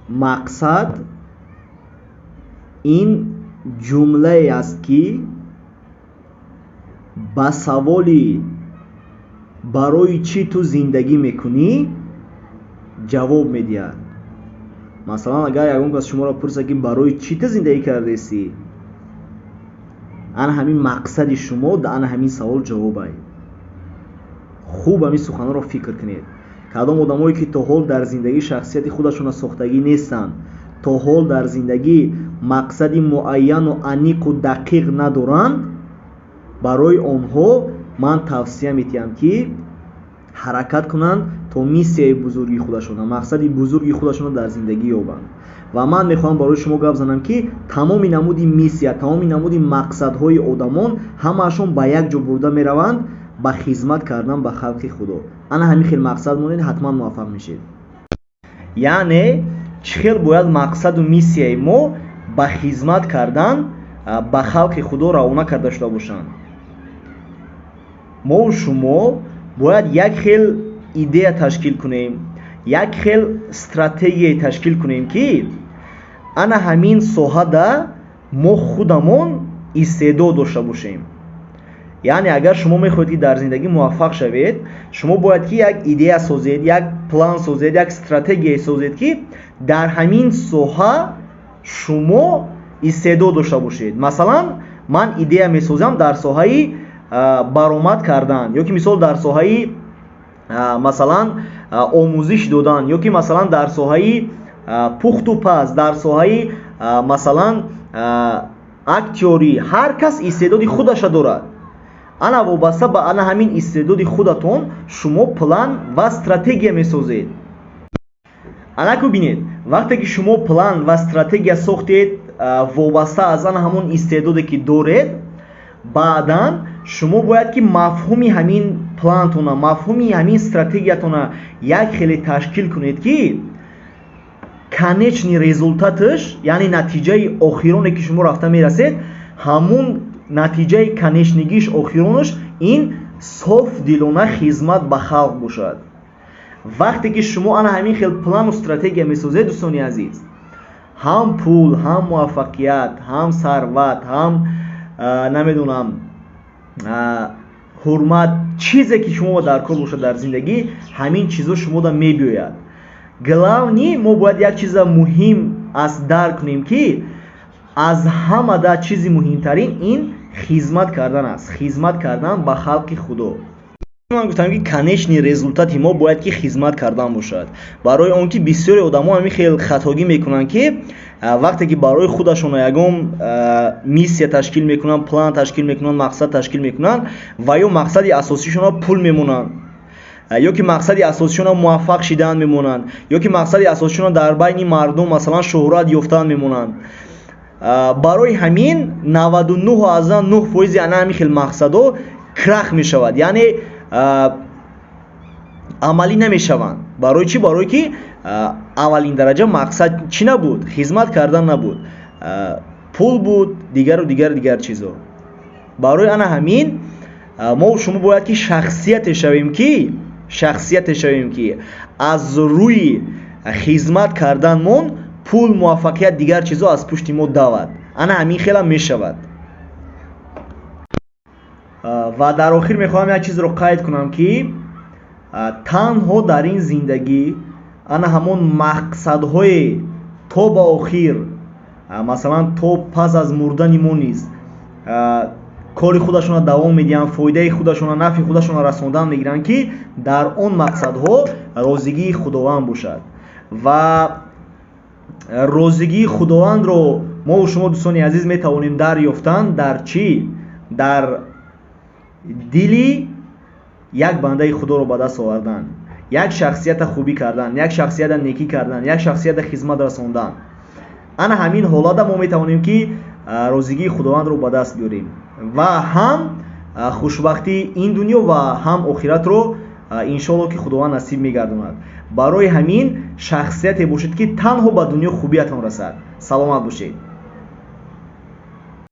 мақсад ин ҷумлае аст ки ба саволи барои чӣ ту зиндагӣ мекунӣ ҷавоб медиҳад. масалан агар ягон кас шуморо пурсад ки барои чӣ ту зиндагӣ кардеси, ана ҳамин мақсади шумо да ана ҳамин савол ҷавобай. хуб ҳамин суханро фикр кунед. кадом одамое ки то ҳол дар зиндагӣ шахсияти худашона сохтагӣ нестанд, то ҳол дар зиндагӣ мақсади муайяну аниқу дақиқ надоранд, барои онҳо ман тавсия метиҳам ки ҳаракат кунанд то миссияи бузурги худашона, мақсади бузурги худашона дар зиндагӣ ёбанд. ва ман мехоҳам барои шумо гап занам ки тамоми намуди миссия, тамоми намуди мақсадҳои одамон ҳамаашон ба як ҷо бурда мераванд ба хизмат кардан ба халқи худо. ана ҳамин хел мақсад монед, ҳатман муваффақ мешед. яъне чӣ хел бояд мақсаду миссияи мо ба хизмат кардан ба халқи худо равона карда шуда бошанд. мо шумо бояд як хел идея ташкил кунем, як хел стратегия ташкил кунем ки ана ҳамин соҳада мо худамон истеъдод дошта бошем. яъне агар шумо мехоҳед ки дар зиндагӣ муваффақ шавед, шумо бояд ки як идея созед, як план созед, як стратегия созед ки дар ҳамин соҳа шумо истеъдод дошта бошед. масалан ман идея месозам дар соҳаи баромад кардан, ё ки мисол дар соҳаи масалан омӯзиш додан, ё ки масалан дар соҳаи пухту паз, дар соҳаи масалан актёрӣ. ҳар кас истеъдоди худаша дорад. ана вобаста ба ана ҳамин истеъдоди худатон шумо план ва стратегия месозед. ана ку бинед, вақте ки шумо план ва стратегия сохтед вобаста аз ана ҳамон истеъдоде ки доред, баъдан шумо бояд ки мафҳуми ҳамин плантона, мафҳуми ҳамин стратегиятона як хеле ташкил кунед ки конечни результаташ, яъне натиҷаи охироне ки шумо рафта мерасед, ҳамун натиҷаи конечнигиш охиронаш ин софдилона хизмат ба халқ бошад. вақте ки шумо ана ҳамин хел плану стратегия месозед, дӯстони азиз, ҳам пул, ҳам муваффақият, ҳам сарват, ҳам намедонам ҳурмат, чизе ки шумо дар кор бошад дар зиндагӣ, ҳамин чизо шумода мебиёяд. главни мо бояд як чиза муҳим аст дарк кунем ки аз ҳамада чизи муҳимтарин ин хизмат кардан аст, хизмат кардан ба халқи худо. ман гуфтам ки конечни результати мо бояд ки хизмат кардан бошад. барои он ки бисёре одамо ҳамин хел хатогӣ мекунанд ки вақте ки барои худашон ягон миссия ташкил мекунанд, план ташкил мекунанд, мақсад ташкил мекунанд ва ё мақсади асосишона пул мемонанд, ё ки мақсади асосишона муваффақ шидан мемонанд, ё ки мақсади асосишона дар байни мардум масалан шӯҳрат ёфтан мемонанд. барои ҳамин 99.9% ана ҳамин хел мақсадо крах мешавад, яъне амалӣ намешаванд. барои чӣ? барое ки аввалин дараҷа мақсад чӣ набуд? хизмат кардан набуд, пул буд, дигару дигар чизо. барои ана ҳамин мо шумо бояд ки шахсияте шавем ки аз рӯи хизмат карданмон пул, муваффақият, дигар чизо аз пушти мо давад. ана ҳамин хелам мешавад. ва дар охир мехоҳам як чизро қайд кунам ки танҳо дар ин зиндагӣ ана ҳамон мақсадҳое то ба охир, масалан то пас аз мурдани мо низ кори худашона давом медиҳанд, фоидаи худашона, нафъи худашона расонидан мегиранд ки дар он мақсадҳо розигии худованд бошад. ва розигии худовандро мо шумо дӯстони азиз метавонем дарёфтан дар чӣ? дар дили як бандаи худоро ба даст овардан, як шахсията хубӣ кардан, як шахсията некӣ кардан, як шахсията хизмат расондан. ана ҳамин ҳолата мо метавонем ки розигии худовандро ба даст биёрем ва ҳам хушбахтии ин дунё ва ҳам охиратро иншоалло ки худованд насиб мегардонад. барои ҳамин шахсияте бошед ки танҳо ба дунё хубиятон расад. саломат бошед.